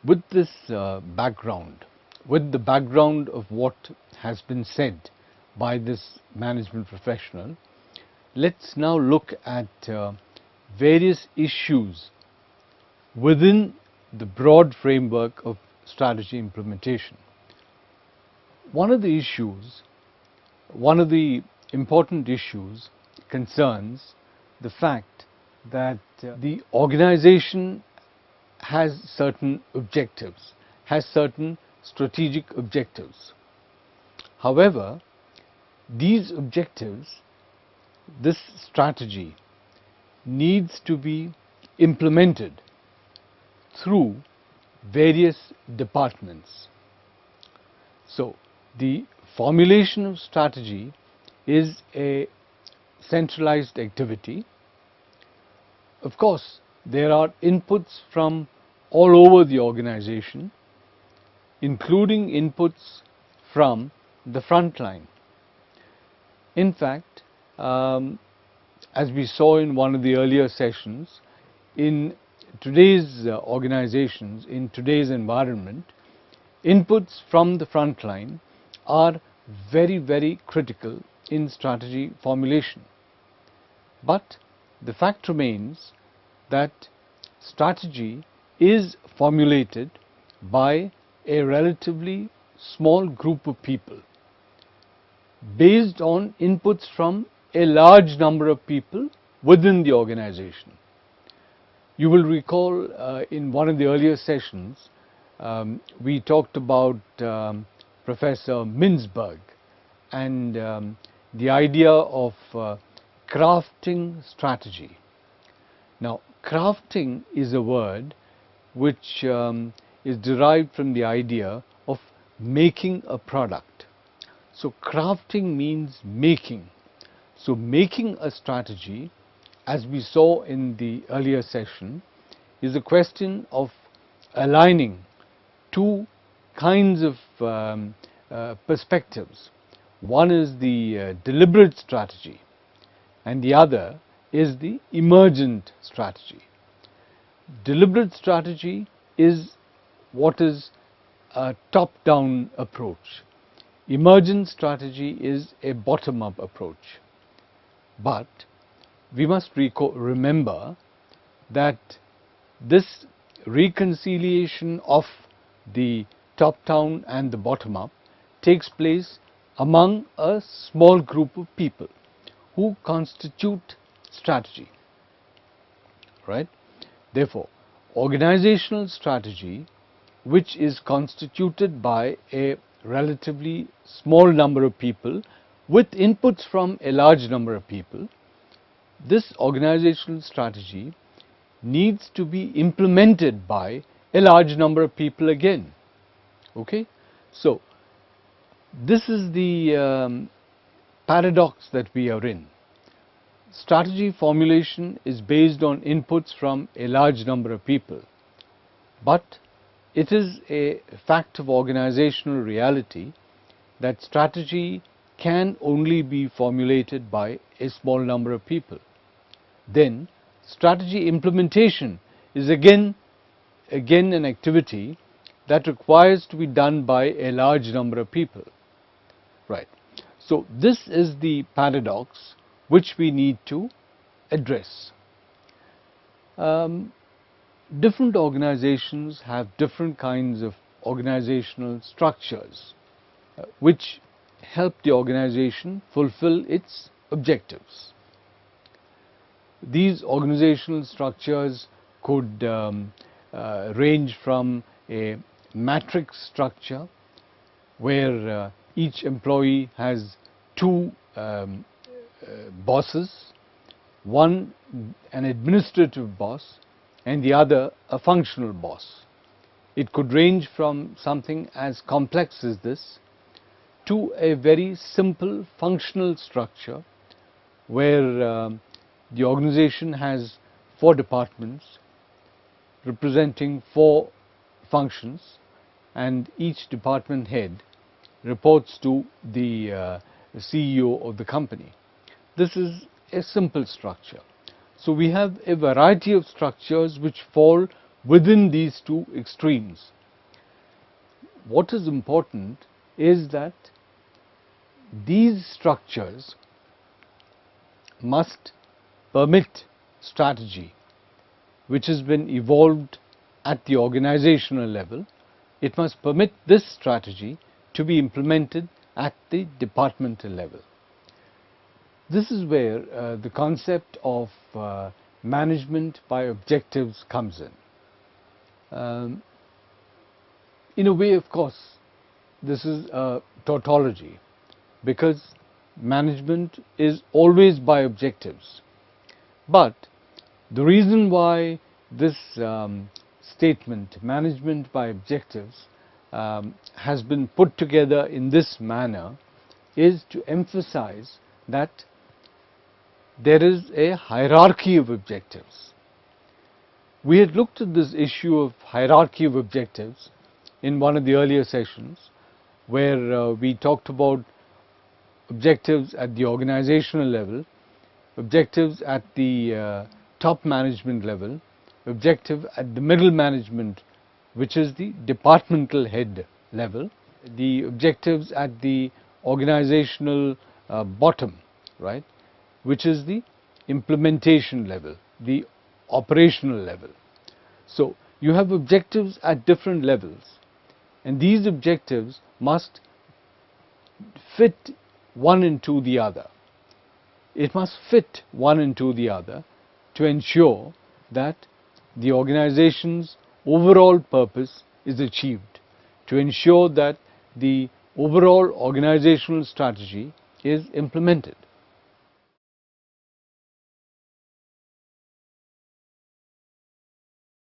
With this background, with the background of what has been said by this management professional, let's now look at various issues within the broad framework of strategy implementation. One of the important issues concerns the fact that the organization has certain objectives, has certain strategic objectives. However, these objectives, this strategy needs to be implemented through various departments. So, the formulation of strategy is a centralized activity. Of course, there are inputs from all over the organization, including inputs from the front line. In fact, as we saw in one of the earlier sessions, in today's organizations, in today's environment, inputs from the front line are very, very critical in strategy formulation. But the fact remains that strategy is formulated by a relatively small group of people based on inputs from a large number of people within the organization. You will recall in one of the earlier sessions we talked about Professor Mintzberg and the idea of crafting strategy. Now, crafting is a word which is derived from the idea of making a product. So, crafting means making. So, making a strategy, as we saw in the earlier session, is a question of aligning two kinds of perspectives. One is the deliberate strategy, and the other is the emergent strategy. Deliberate strategy is what is a top-down approach. Emergent strategy is a bottom-up approach. But we must remember that this reconciliation of the top-down and the bottom-up takes place among a small group of people who constitute strategy, right? Therefore, organizational strategy, which is constituted by a relatively small number of people with inputs from a large number of people, this organizational strategy needs to be implemented by a large number of people again. Okay? So, this is the paradox that we are in. Strategy formulation is based on inputs from a large number of people, but it is a fact of organizational reality that strategy can only be formulated by a small number of people. Then strategy implementation is again an activity that requires to be done by a large number of people. Right. So this is the paradox which we need to address. Different organizations have different kinds of organizational structures which help the organization fulfill its objectives. These organizational structures could range from a matrix structure where each employee has two bosses, one an administrative boss and the other a functional boss. It could range from something as complex as this to a very simple functional structure where the organization has 4 departments representing 4 functions, and each department head reports to the CEO of the company. This is a simple structure. So we have a variety of structures which fall within these two extremes. What is important is that these structures must permit strategy which has been evolved at the organizational level. It must permit this strategy to be implemented at the departmental level. This is where the concept of management by objectives comes in. In a way, of course, this is a tautology, because management is always by objectives. But the reason why this statement, management by objectives, has been put together in this manner is to emphasize that there is a hierarchy of objectives. We had looked at this issue of hierarchy of objectives in one of the earlier sessions, where we talked about objectives at the organizational level, objectives at the top management level, objective at the middle management, which is the departmental head level, the objectives at the organizational bottom, right, which is the implementation level, the operational level. So you have objectives at different levels, and these objectives must fit one into the other. It must fit one into the other to ensure that the organization's overall purpose is achieved, to ensure that the overall organizational strategy is implemented.